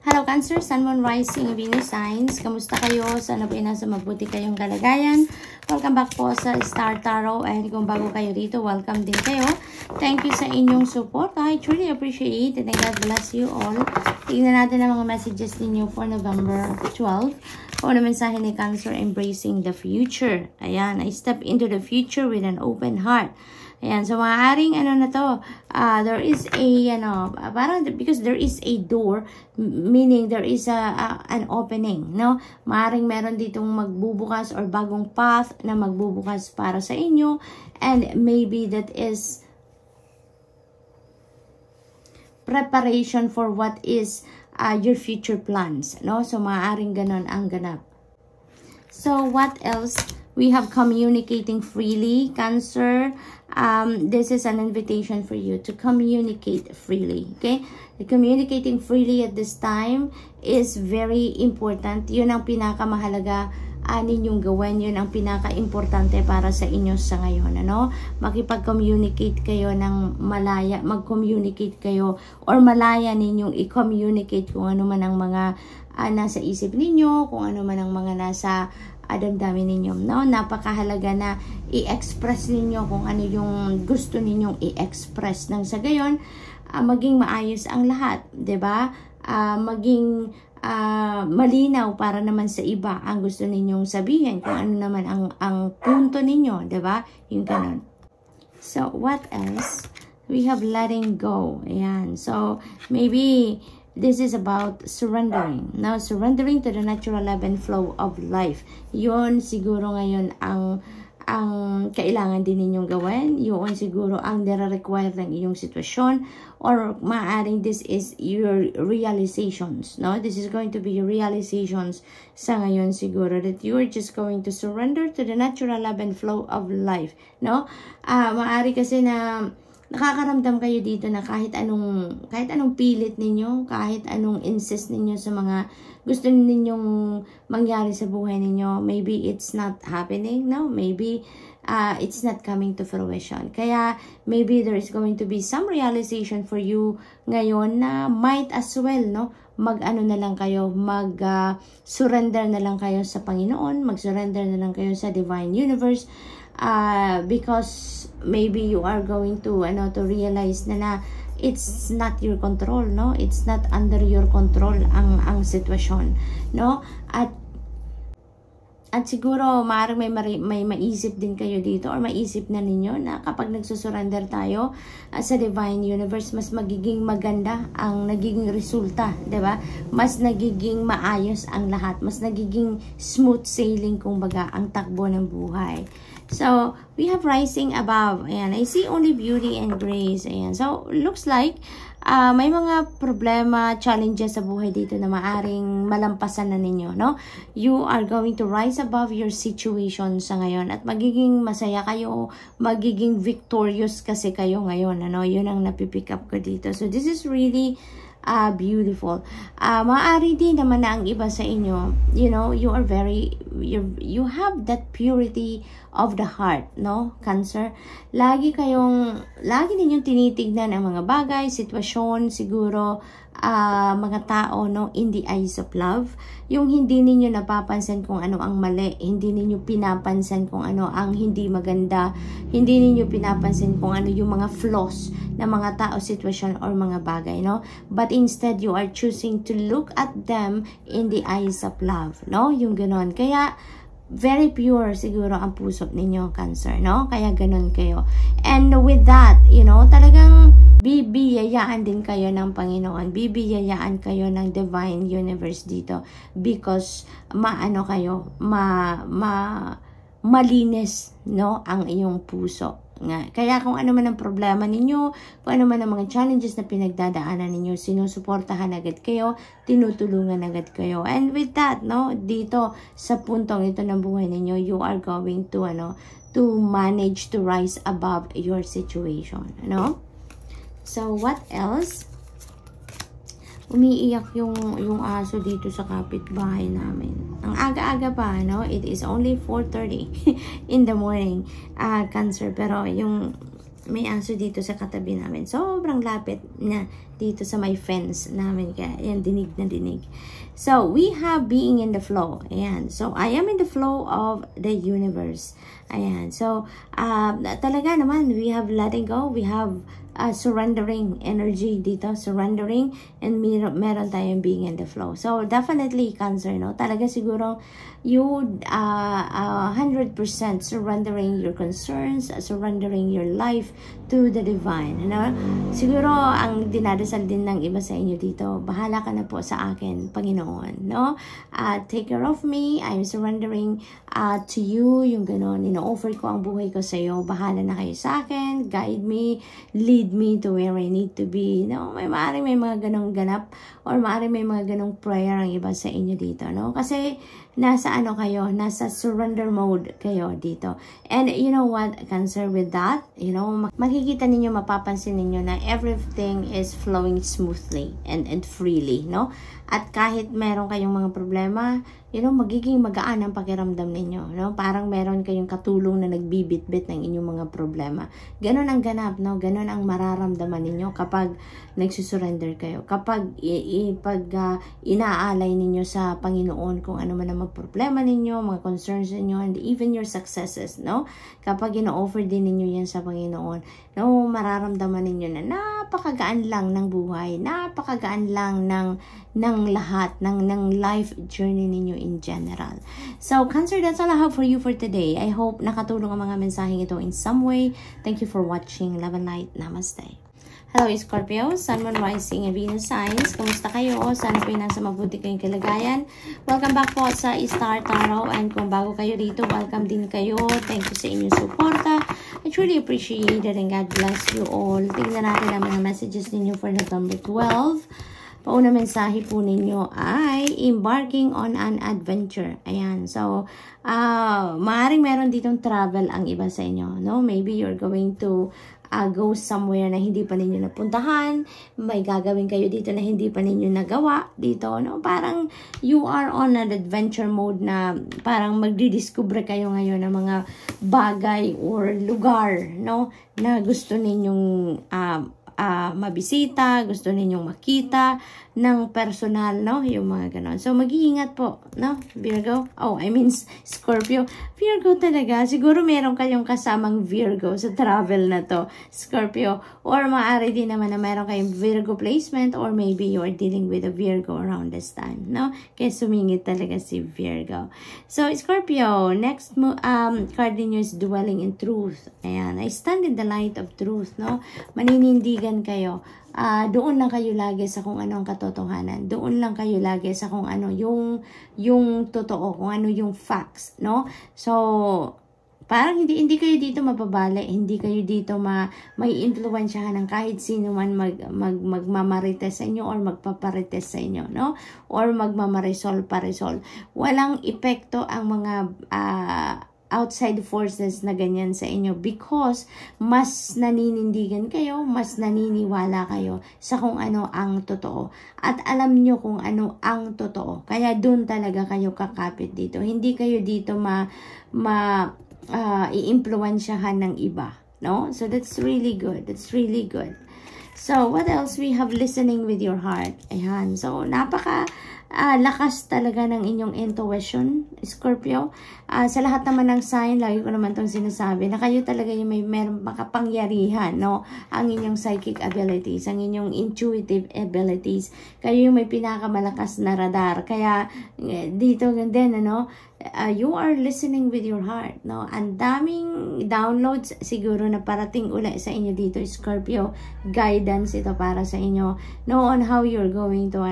Hello Cancer, Sun, Moon, Rising, Venus signs. Kamusta kayo? Sana po nasa mabuti kayong kalagayan. Welcome back po sa Star Tarot. And kung bago kayo dito, welcome din kayo. Thank you sa inyong support. I truly appreciate it and God bless you all. Tingnan natin ang mga messages ninyo for November 12. Kung ano mensahe ni Cancer, embracing the future. Ayan, I step into the future with an open heart. Ayan, so maaaring ano na to, there is a, parang because there is a door, meaning there is an opening, no? Maaaring meron ditong magbubukas or bagong path na magbubukas para sa inyo, and maybe that is preparation for what is your future plans, no? So maaaring ganon ang ganap. So what else? We have communicating freely, Cancer. This is an invitation for you to communicate freely, okay? The communicating freely at this time is very important. Yun ang pinakamahalaga ninyong gawin. Yun ang pinaka-importante para sa inyo sa ngayon, ano? Makipag-communicate kayo ng malaya, mag-communicate kayo or malaya ninyong i-communicate kung ano man ang mga nasa isip ninyo, kung ano man ang mga nasa damdamin ninyo, no? Napakahalaga na i-express ninyo kung ano yung gusto ninyong i-express nang sa gayon, maging maayos ang lahat, 'di ba? Maging malinaw para naman sa iba ang gusto ninyong sabihin, kung ano naman ang punto ninyo, 'di ba? Yung ganun. So, what else? We have letting go. Ayan. So, maybe this is about surrendering. Now, surrendering to the natural ebb and flow of life. Yun siguro ngayon ang kailangan din ninyong gawin. Yun siguro ang nire-require ng iyong sitwasyon. Or maaaring this is your realizations. No? This is going to be your realizations sa ngayon siguro. That you are just going to surrender to the natural ebb and flow of life. No? Maaari kasi na nakakaramdam kayo dito na kahit anong pilit ninyo, kahit anong insist ninyo sa mga gusto ninyong mangyari sa buhay ninyo, maybe it's not happening, no? Maybe it's not coming to fruition. Kaya maybe there is going to be some realization for you ngayon na might as well, no? Mag-ano na lang kayo, surrender na lang kayo sa Panginoon, mag-surrender na lang kayo sa Divine Universe. Because maybe you are going to realize na it's not your control, no? It's not under your control ang sitwasyon, no? At siguro maaaring may maisip din kayo dito or maisip na ninyo na kapag nagsusurrender tayo sa Divine Universe, mas magiging maganda ang nagiging resulta, 'di ba? Mas nagiging maayos ang lahat, mas nagiging smooth sailing kumbaga ang takbo ng buhay. So, we have rising above. Ayan, I see only beauty and grace. Ayan. So, looks like may mga problema, challenges sa buhay dito na maaring malampasan na ninyo, no? You are going to rise above your situation sa ngayon at magiging masaya kayo, magiging victorious kasi kayo ngayon, ano? Yun ang napipick up ko dito. So, this is really beautiful. Maaari din naman na ang iba sa inyo, you know, you have that purity of the heart, no, Cancer? Lagi ninyong tinitignan ang mga bagay, sitwasyon, siguro, mga tao, no, in the eyes of love. Yung hindi ninyo napapansin kung ano ang mali, hindi ninyo pinapansin kung ano ang hindi maganda, hindi ninyo pinapansin kung ano yung mga flaws ng mga tao, sitwasyon, or mga bagay, no? But instead, you are choosing to look at them in the eyes of love, no? Yung ganon. Kaya, very pure siguro ang puso ninyo, Cancer, no? Kaya ganon kayo. And with that, you know, talagang bibiyayaan din kayo ng Panginoon. Bibiyayaan kayo ng Divine Universe dito because malinis, no, ang iyong puso. Kaya kung ano man ang problema ninyo, kung ano man ang mga challenges na pinagdadaanan ninyo, sinusuportahan agad kayo, tinutulungan agad kayo. And with that, no, dito sa puntong ito ng buhay ninyo, you are going to manage to rise above your situation, no? So what else? Umiiyak yung aso dito sa kapitbahay namin. Ang aga-aga pa, no? It is only 4:30 in the morning, Cancer. Pero yung may aso dito sa katabi namin. Sobrang lapit na dito sa may fence namin. Kaya, yan, dinig na dinig. So, we have being in the flow. Ayan. So, I am in the flow of the universe. Ayan. So, talaga naman, we have letting go. We have surrendering energy dito. Surrendering. And meron tayong being in the flow. So, definitely, Cancer, no? Talaga siguro, you 100% surrendering your concerns, surrendering your life to the divine. Ano? Siguro, ang dinadasal din ng iba sa inyo dito, bahala ka na po sa akin, Panginoon. No? Take care of me. I'm surrendering to you. Yung gano'n, ino-offer ko ang buhay ko sa iyo. Bahala na kayo sa akin. Guide me. Lead me to where I need to be. No? Maaaring may mga ganong ganap or maaaring may mga ganong prayer ang iba sa inyo dito. No? Kasi, nasa ano kayo, nasa surrender mode kayo dito. And you know what, Cancer, with that, you know, makikita ninyo, mapapansin ninyo na everything is flowing smoothly and freely, no? At kahit meron kayong mga problema, you know, magiging magaan ang pakiramdam ninyo, no? Parang meron kayong katulong na nagbibitbit ng inyong mga problema. Ganon ang ganap, no? Ganon ang mararamdaman ninyo kapag nagsusurrender kayo. Kapag inaalay ninyo sa Panginoon kung ano man ang mga problema ninyo, mga concerns ninyo, and even your successes, no? Kapag ino-offer din ninyo yan sa Panginoon, no, mararamdaman ninyo na napakagaan lang ng buhay, napakagaan lang ng lahat, ng life journey ninyo in general. So, Cancer, that's all I have for you for today. I hope nakatulong ang mga mensaheng ito in some way. Thank you for watching. Love and light. Namaste. Hello, Scorpio, Sun, Moon, Rising, and Venus signs. Kumusta kayo? Sana po nasa mabuti kayong kalagayan. Welcome back po sa Star Tarot. And kung bago kayo rito, welcome din kayo. Thank you sa inyong suporta. I truly appreciate it and God bless you all. Tingnan natin ang mga messages ninyo for November 12. Pauna mensahe po ninyo ay embarking on an adventure. Ayan. So, maaaring meron ditong travel ang iba sa inyo. No? Maybe you're going to go somewhere na hindi pa ninyo napuntahan, may gagawin kayo dito na hindi pa ninyo nagawa dito, no? Parang you are on an adventure mode na parang magdidiscover kayo ngayon ng mga bagay or lugar, no? Na gusto ninyong mabisita, gusto ninyong makita ng personal, no? Yung mga ganon. So, mag-iingat po, no? Virgo. Oh, I mean, Scorpio. Virgo talaga. Siguro meron kayong kasamang Virgo sa travel na to, Scorpio. Or maaari din naman na meron kayong Virgo placement or maybe you are dealing with a Virgo around this time, no? Kaya sumingit talaga si Virgo. So, Scorpio, next card ninyo is dwelling in truth. Ayan. I stand in the light of truth, no? Maninindigan kayo. Doon lang kayo lagi sa kung ano ang katotohanan. Doon lang kayo lagi sa kung ano yung totoo, kung ano yung facts, no? So, parang hindi kayo dito mababali, hindi kayo dito may influensyahan ng kahit sino man magmamarites sa inyo or magpaparites sa inyo, no? Or magmamarisol-parisol. Walang epekto ang mga outside forces na ganyan sa inyo because mas naninindigan kayo, mas naniniwala kayo sa kung ano ang totoo. At alam nyo kung ano ang totoo. Kaya doon talaga kayo kakapit dito. Hindi kayo dito i-influensyahan ng iba. No? So that's really good. That's really good. So what else we have? Listening with your heart. Ayan. So lakas talaga ng inyong intuition, Scorpio. Sa lahat naman ng sign, lagi ko naman itong sinasabi, na kayo talaga yung may makapangyarihan, no? Ang inyong psychic abilities, ang inyong intuitive abilities. Kayo yung may pinakamalakas na radar. Kaya, dito din, ano, you are listening with your heart, no? Ang daming downloads siguro na parating uli sa inyo dito, Scorpio. Guidance ito para sa inyo, no? On how you're going to,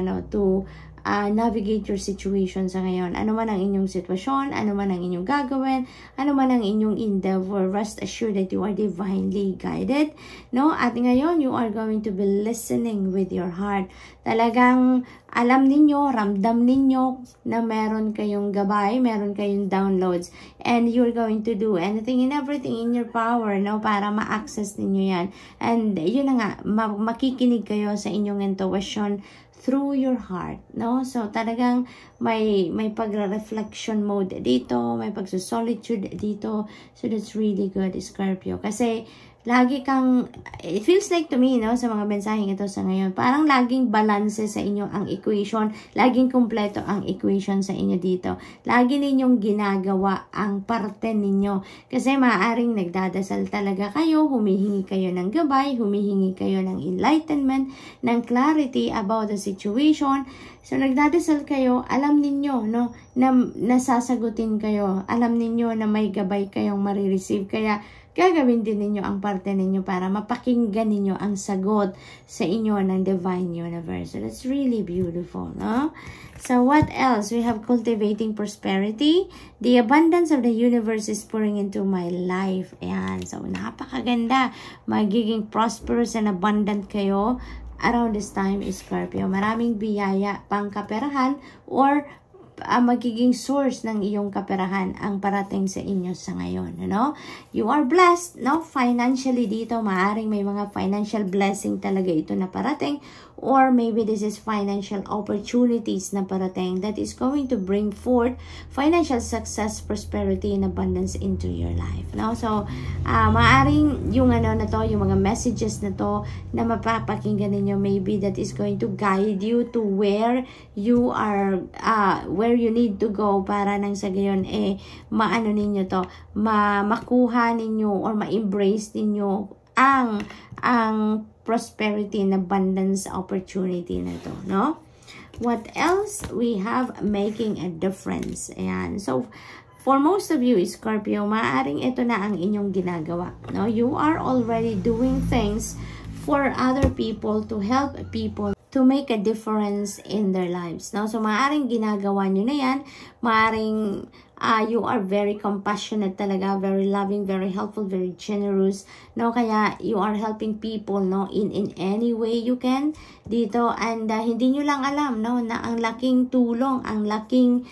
navigate your situation sa ngayon. Ano man ang inyong sitwasyon, ano man ang inyong gagawin, ano man ang inyong endeavor, rest assured that you are divinely guided. No? At ngayon, you are going to be listening with your heart. Talagang alam ninyo, ramdam ninyo na meron kayong gabay, meron kayong downloads, and you're going to do anything and everything in your power, no, para ma-access ninyo yan. And yun na nga, makikinig kayo sa inyong intuition through your heart, no? So, talagang may pagre-reflection mode dito, may pagsusolitude dito. So, that's really good, Scorpio. Kasi, lagi kang, it feels like to me, no, sa mga mensaheng ito sa ngayon, parang laging balance sa inyo ang equation, laging kumpleto ang equation sa inyo dito. Lagi ninyong ginagawa ang parte ninyo. Kasi maaaring nagdadasal talaga kayo, humihingi kayo ng gabay, humihingi kayo ng enlightenment, ng clarity about the situation. So, nagdadasal kayo, alam ninyo, no, na nasasagutin kayo. Alam ninyo na may gabay kayong marireceive. Kaya, gagawin din ninyo ang parte ninyo para mapakinggan ninyo ang sagot sa inyo ng Divine Universe. So, that's really beautiful, no? So, what else? We have cultivating prosperity. The abundance of the universe is pouring into my life. Ayan. So, napakaganda. Magiging prosperous and abundant kayo around this time, Scorpio. Maraming biyaya, pangkaperahan, or magiging source ng iyong kaperahan ang parating sa inyo sa ngayon, no? You are blessed, no? Financially dito, maaring may mga financial blessing talaga ito na parating, or maybe this is financial opportunities na parating that is going to bring forth financial success, prosperity, and abundance into your life, no? So, maaring yung ano na to, yung mga messages na to na mapapakinggan ninyo, maybe that is going to guide you to where you are, where you need to go para nang sa gayon maano ninyo to, makuha ninyo or ma-embrace ninyo ang prosperity and abundance opportunity na to, no? What else? We have making a difference. Ayan. So, for most of you, Scorpio, maaring ito na ang inyong ginagawa, no? You are already doing things for other people, to help people to make a difference in their lives, no? So, maaring ginagawa nyo na yan. Maaring you are very compassionate talaga, very loving, very helpful, very generous, no? Kaya you are helping people, no, in any way you can dito, and hindi nyo lang alam, no, na ang laking tulong, ang laking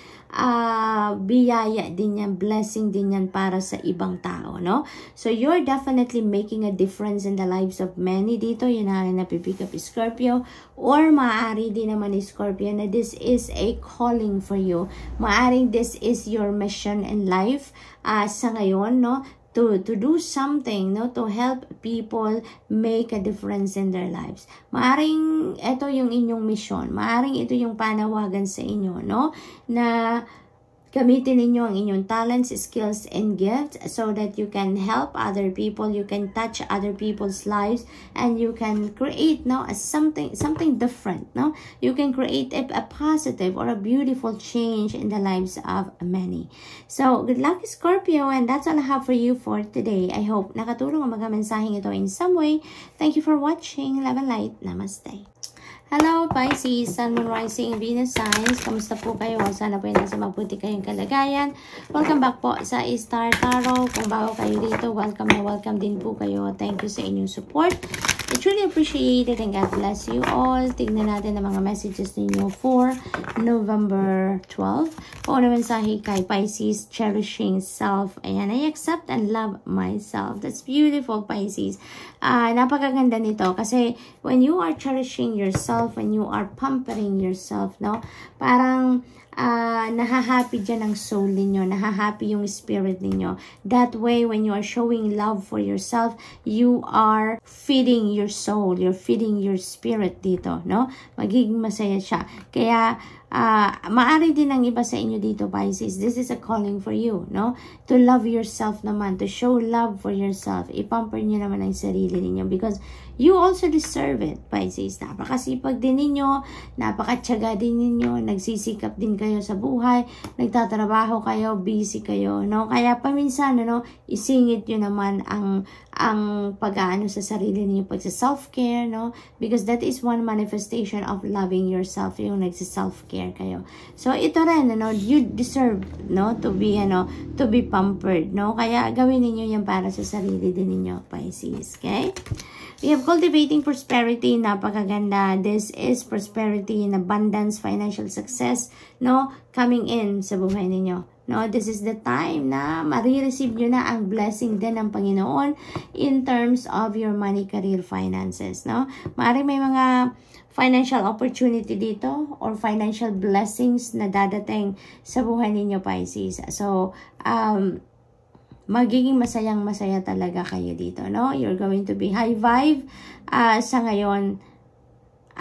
biyaya din yan, blessing din yan para sa ibang tao, no? So, you're definitely making a difference in the lives of many dito. Yun na napipick up, Scorpio. Or maaari din naman, Scorpio, na this is a calling for you. Maaring this is your mission in life sa ngayon, no? To do something, no, to help people make a difference in their lives. Maaring ito yung inyong mission. Maaring ito yung panawagan sa inyo, no, na gamitin ninyo ang inyong talents, skills, and gifts so that you can help other people, you can touch other people's lives, and you can create, no, something different, no? You can create a positive or a beautiful change in the lives of many. So, good luck, Scorpio, and that's all I have for you for today. I hope nakatulong ang mga mensaheng ito in some way. Thank you for watching. Love and light. Namaste. Hello, Pisces, Sun, Moon, Rising, Venus signs. Kamusta po kayo? Sana po nasa mabuti kayong kalagayan. Welcome back po sa Star Tarot. Kung bago kayo dito, welcome na welcome din po kayo. Thank you sa inyong support. I truly appreciate it and God bless you all. Tignan natin ang mga messages ninyo for November 12. O naman sahi kay Pisces, cherishing self. Ayan, I accept and love myself. That's beautiful, Pisces. Napakaganda nito kasi when you are cherishing yourself, when you are pampering yourself, no, parang nahahappy dyan ang soul ninyo, nahahappy yung spirit ninyo. That way, when you are showing love for yourself, you are feeding your soul, you're feeding your spirit dito, no? Magiging masaya siya. Kaya, maari din ang iba sa inyo dito, Pisces. This is a calling for you, no? To love yourself naman, to show love for yourself. Ipamper nyo naman ang sarili ninyo because you also deserve it, Pisces. Napakasipag din ninyo, napakatyaga din ninyo, nagsisikap din kayo sa buhay, nagtatrabaho kayo, busy kayo, no? Kaya paminsan, no, isingit nyo naman ang pag-aano sa sarili ninyo, pag sa self-care, no? Because that is one manifestation of loving yourself, yung nagsa-self-care kayo. So, ito rin, no, you deserve, no, to be pampered, no? Kaya gawin niyo yan para sa sarili din ninyo, Pisces, okay? We have cultivating prosperity, napakaganda. This is prosperity and abundance, financial success, no, coming in sa buhay ninyo. No, this is the time na marireceive nyo na ang blessing din ng Panginoon in terms of your money, career, finances, no? Maaaring may mga financial opportunity dito or financial blessings na dadating sa buhay ninyo, Pisces. So, magiging masayang-masaya talaga kayo dito, no? You're going to be high vibe sa ngayon.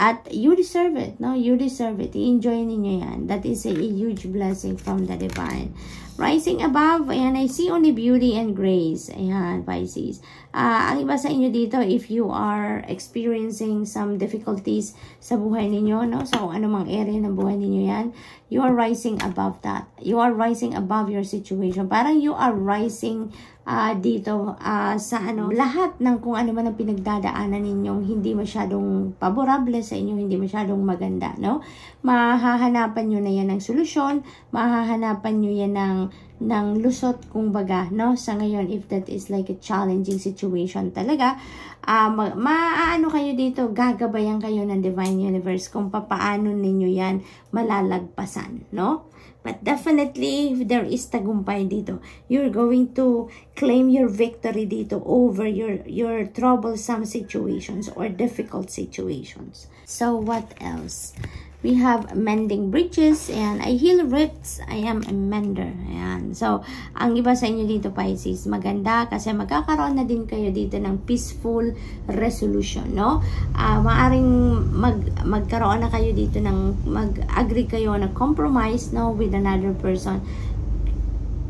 At you deserve it, no? You deserve it. I-enjoy ninyo yan. That is a huge blessing from the divine. Rising above, ayan, I see only beauty and grace. Ayan, Pisces. Ang iba sa inyo dito, if you are experiencing some difficulties sa buhay ninyo, no? So, anumang area ng buhay ninyo yan, you are rising above that. You are rising above your situation. Parang you are rising dito sa lahat ng kung ano man ang pinagdadaanan ninyong hindi masyadong favorable sa inyo, hindi masyadong maganda, no? Mahahanapan nyo na yan ng solusyon, mahahanapan nyo yan ng lusot, kumbaga, no? Sa ngayon, if that is like a challenging situation talaga, maano kayo dito, gagabayan kayo ng Divine Universe kung papaano ninyo yan malalagpasan, no? But definitely, if there is tagumpay dito, you're going to claim your victory dito over your troublesome situations or difficult situations. So, what else? We have mending bridges and I heal rifts. I am a mender. Ayan. So, ang iba sa inyo dito, Pisces, maganda kasi magkakaroon na din kayo dito ng peaceful resolution, no? Maaring magkaroon na kayo dito ng mag-agree kayo na compromise, no, with another person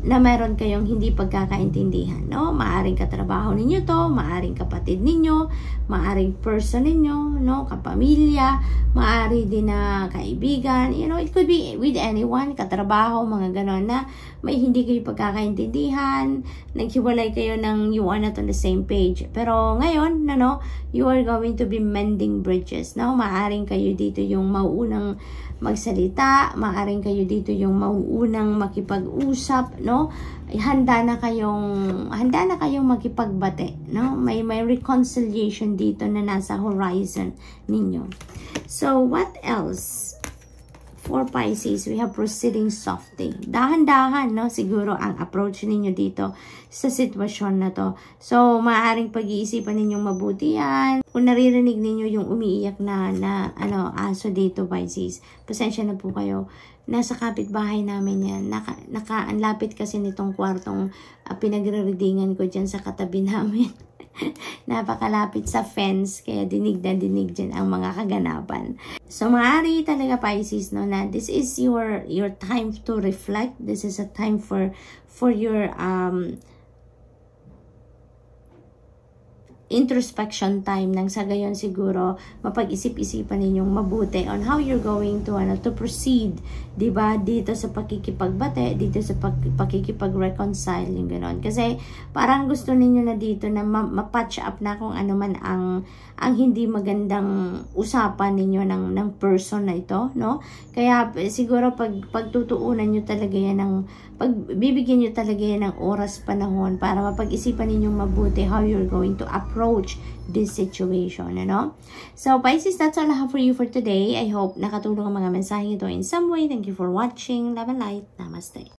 na meron kayong hindi pagkakaintindihan, no? Maaring katrabaho ninyo to, maaring kapatid ninyo, maaring person ninyo, no? Kapamilya, maari din na kaibigan, you know, it could be with anyone, katrabaho, mga ganon na may hindi kayo pagkakaintindihan, naghiwalay kayo ng you are not on the same page. Pero ngayon, no, you are going to be mending bridges, no? Maaring kayo dito yung mauunang magsalita, maaring kayo dito yung mauunang makipag-usap, no? Handa na kayong makipagbate, no? May reconciliation dito na nasa horizon ninyo. So, what else? For Pisces, we have proceeding softly. Dahan-dahan, no? Siguro ang approach ninyo dito sa sitwasyon na to. So, maaaring pag-iisipan ninyong mabuti yan. Kung naririnig ninyo yung umiiyak na aso dito, Pisces, pasensya na po kayo. Nasa kapitbahay namin yan. Ang lapit kasi nitong kwartong pinagre-readingan ko dyan sa katabi namin. Napakalapit sa fence, kaya dinig na dinig dyan ang mga kaganapan. So, maaari talaga, Pisces, no, na this is your time to reflect. This is a time for your introspection time, nang sa gayon siguro mapag-isip-isipan ninyong mabuti on how you're going to proceed, diba, dito sa pakikipagbate, dito sa pakikipag-reconcile, yung ganon. Kasi parang gusto ninyo na dito na ma-patch up na kung ano man ang hindi magandang usapan ninyo ng person na ito, no? Kaya siguro pagtutuunan nyo talaga yan pagbibigyan nyo talaga yan ng oras, panahon para mapag-isipan ninyong mabuti how you're going to approach this situation, ano? So, Pisces, that's all I have for you for today. I hope nakatulong ang mga mensahe ito in some way. Thank you for watching. Love and light. Namaste.